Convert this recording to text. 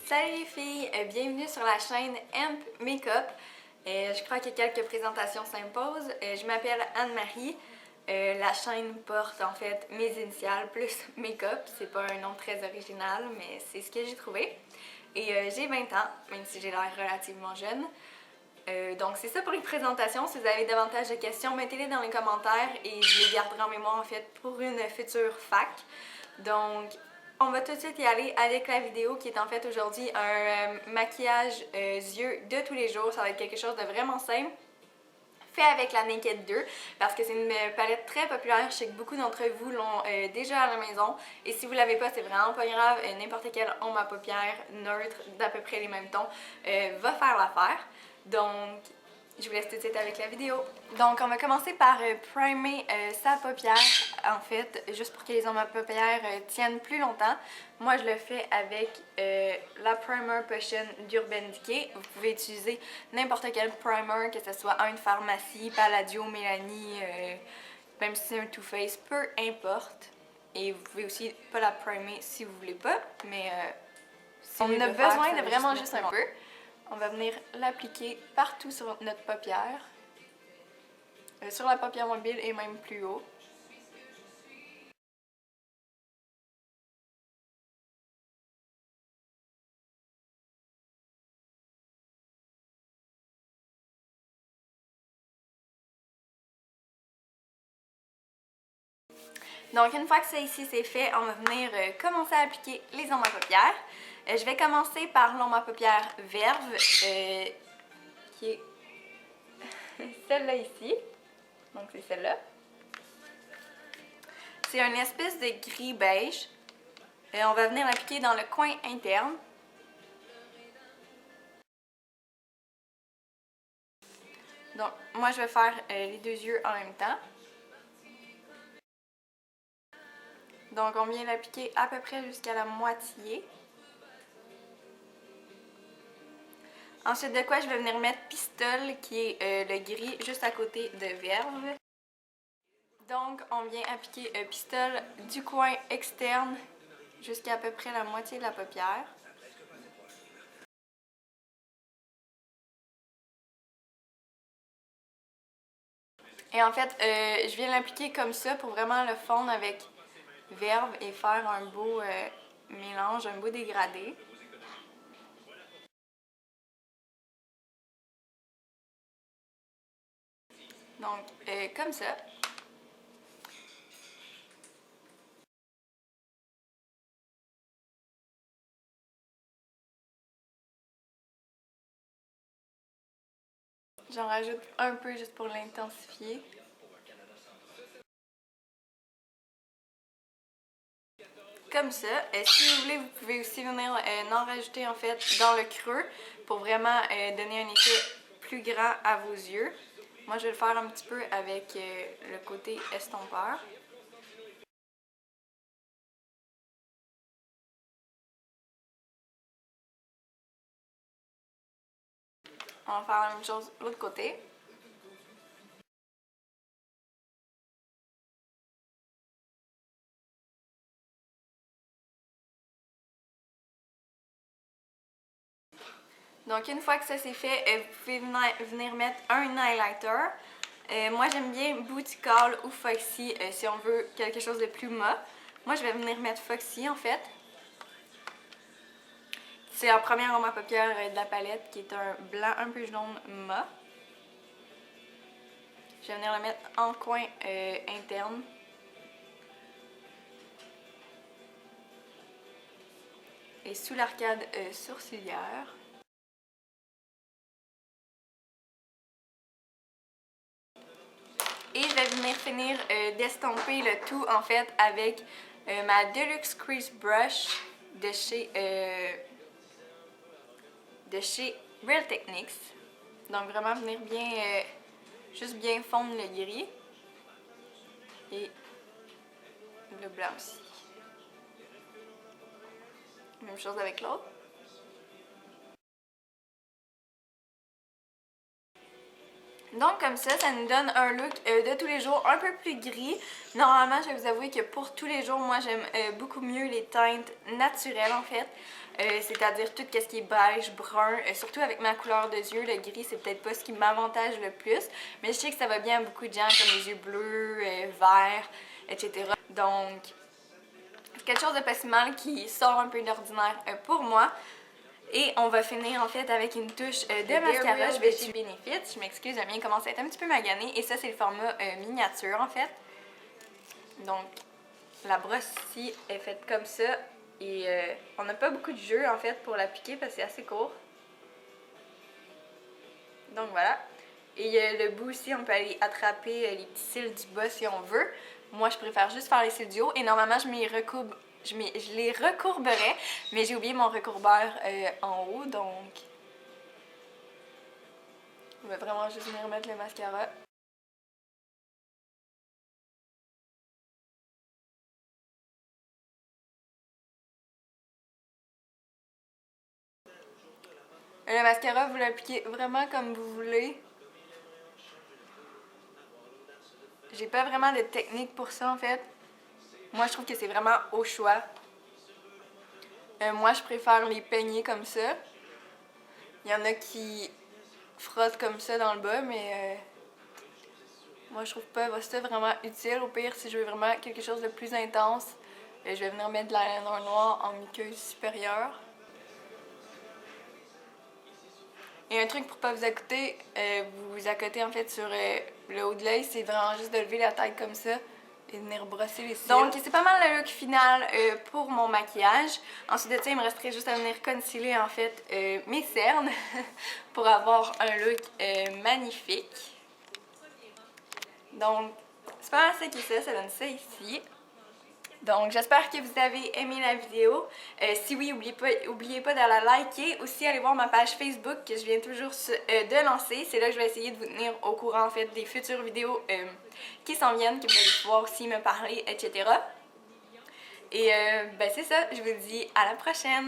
Salut les filles, bienvenue sur la chaîne Hemp Makeup. Je crois que quelques présentations s'imposent. Je m'appelle Anne-Marie. La chaîne porte en fait mes initiales plus Makeup. C'est pas un nom très original, mais c'est ce que j'ai trouvé. Et j'ai 20 ans, même si j'ai l'air relativement jeune. Donc c'est ça pour les présentations. Si vous avez davantage de questions, mettez-les dans les commentaires et je les garderai en mémoire en fait pour une future fac. Donc on va tout de suite y aller avec la vidéo qui est en fait aujourd'hui un maquillage yeux de tous les jours. Ça va être quelque chose de vraiment simple, fait avec la Naked 2 parce que c'est une palette très populaire. Je sais que beaucoup d'entre vous l'ont déjà à la maison et si vous l'avez pas, c'est vraiment pas grave. N'importe quel ombre à paupières neutre d'à peu près les mêmes tons va faire l'affaire. Donc je vous laisse tout de suite avec la vidéo. Donc on va commencer par primer sa paupière en fait, juste pour que les ombres à paupières tiennent plus longtemps. Moi je le fais avec la Primer Potion d'Urban Decay. Vous pouvez utiliser n'importe quel primer, que ce soit un de pharmacie, Palladio, Mélanie, même si c'est un Too Faced, peu importe. Et vous pouvez aussi pas la primer si vous voulez pas, mais si on a besoin de vraiment juste un peu. On va venir l'appliquer partout sur notre paupière, sur la paupière mobile et même plus haut. Donc une fois que ça ici c'est fait, on va venir commencer à appliquer les ombres à paupières. Je vais commencer par l'ombre à paupières Verve, qui est celle-là ici. Donc c'est celle-là. C'est une espèce de gris beige. On va venir l'appliquer dans le coin interne. Donc moi je vais faire les deux yeux en même temps. Donc on vient l'appliquer à peu près jusqu'à la moitié. Ensuite de quoi je vais venir mettre Pistole qui est le gris juste à côté de Verve. Donc on vient appliquer Pistole du coin externe jusqu'à peu près la moitié de la paupière. Et en fait, je viens l'appliquer comme ça pour vraiment le fondre avec Verve et faire un beau mélange, un beau dégradé. Donc, comme ça. J'en rajoute un peu juste pour l'intensifier. Comme ça. Si vous voulez, vous pouvez aussi venir en rajouter en fait dans le creux pour vraiment donner un effet plus grand à vos yeux. Moi, je vais le faire un petit peu avec le côté estompeur. On va faire la même chose de l'autre côté. Donc une fois que ça c'est fait, vous pouvez venir mettre un highlighter. Moi j'aime bien Booty Call ou Foxy si on veut quelque chose de plus mat. Moi je vais venir mettre Foxy en fait. C'est la première ombre à paupières de la palette qui est un blanc un peu jaune mat. Je vais venir le mettre en coin interne. Et sous l'arcade sourcilière. Et je vais venir finir d'estomper le tout en fait avec ma Deluxe Crease Brush de chez Real Techniques. Donc vraiment venir bien, juste bien fondre le gris. Et le blanc aussi. Même chose avec l'autre. Donc comme ça nous donne un look de tous les jours un peu plus gris. Normalement, je vais vous avouer que pour tous les jours, moi j'aime beaucoup mieux les teintes naturelles en fait. C'est-à-dire tout ce qui est beige, brun, surtout avec ma couleur de yeux, le gris c'est peut-être pas ce qui m'avantage le plus, mais je sais que ça va bien à beaucoup de gens comme les yeux bleus, verts, etc. Donc c'est quelque chose de pas si mal qui sort un peu d'ordinaire pour moi. Et on va finir en fait avec une touche de mascara. Je vais chez Benefit. Je m'excuse, la mienne commence à être un petit peu maganée. Et ça, c'est le format miniature en fait. Donc, la brosse ici est faite comme ça. Et on n'a pas beaucoup de jeu en fait pour l'appliquer parce que c'est assez court. Donc voilà. Et le bout aussi, on peut aller attraper les petits cils du bas si on veut. Moi, je préfère juste faire les cils du haut. Et normalement, je les recourberais, mais j'ai oublié mon recourbeur en haut, donc je vais vraiment juste venir remettre le mascara. Le mascara, vous l'appliquez vraiment comme vous voulez. J'ai pas vraiment de technique pour ça en fait. Moi, je trouve que c'est vraiment au choix. Moi, je préfère les peigner comme ça. Il y en a qui frottent comme ça dans le bas, mais moi, je trouve pas ça vraiment utile. Au pire, si je veux vraiment quelque chose de plus intense, je vais venir mettre de l'eyeliner noir en muqueuse supérieure. Et un truc pour pas vous accoter, vous accotez en fait sur le haut de l'œil, c'est vraiment juste de lever la tête comme ça et de venir brosser les cils. Donc c'est pas mal le look final pour mon maquillage. Ensuite de ça, il me resterait juste à venir concealer en fait mes cernes pour avoir un look magnifique. Donc c'est pas mal ça qui est ça donne ça ici. Donc, j'espère que vous avez aimé la vidéo. Si oui, oubliez pas d'aller liker. Aussi, allez voir ma page Facebook que je viens toujours de lancer. C'est là que je vais essayer de vous tenir au courant en fait des futures vidéos qui s'en viennent, que vous allez pouvoir aussi me parler, etc. Et ben c'est ça, je vous dis à la prochaine!